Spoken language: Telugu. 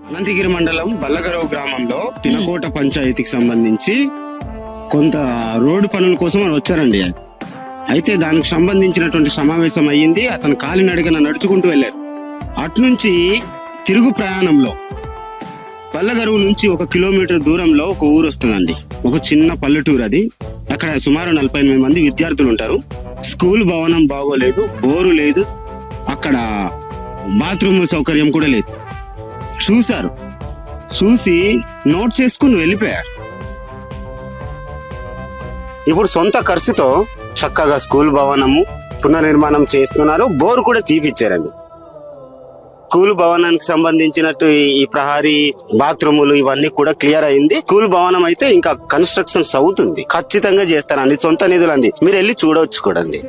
అనంతగిరి మండలం బల్లగరవు గ్రామంలో పినకోట పంచాయతీకి సంబంధించి కొంత రోడ్డు పనుల కోసం అని వచ్చారండి. అయితే దానికి సంబంధించినటువంటి సమావేశం అయ్యింది. అతను కాలినడకన నడుచుకుంటూ వెళ్ళారు. అట్నుంచి తిరుగు ప్రయాణంలో బల్లగరువు నుంచి 1 కిలోమీటర్ దూరంలో ఒక ఊరు వస్తుందండి. ఒక చిన్న పల్లెటూరు అది. అక్కడ సుమారు 48 మంది విద్యార్థులు ఉంటారు. స్కూల్ భవనం బాగోలేదు, బోరు లేదు, అక్కడ బాత్రూమ్ సౌకర్యం కూడా లేదు. చూశారు, చూసి నోట్ చేసుకుని వెళ్ళిపోయారు. ఇప్పుడు సొంత ఖర్చుతో చక్కగా స్కూల్ భవనము పునర్నిర్మాణం చేస్తున్నారు. బోరు కూడా తీపిచ్చారండి. స్కూల్ భవనానికి సంబంధించినట్టు ఈ ప్రహారీ బాత్రూములు ఇవన్నీ కూడా క్లియర్ అయింది. స్కూల్ భవనం అయితే ఇంకా కన్స్ట్రక్షన్స్ అవుతుంది. ఖచ్చితంగా చేస్తారండి. సొంత నిధులండి, మీరు వెళ్ళి చూడవచ్చు కూడండి.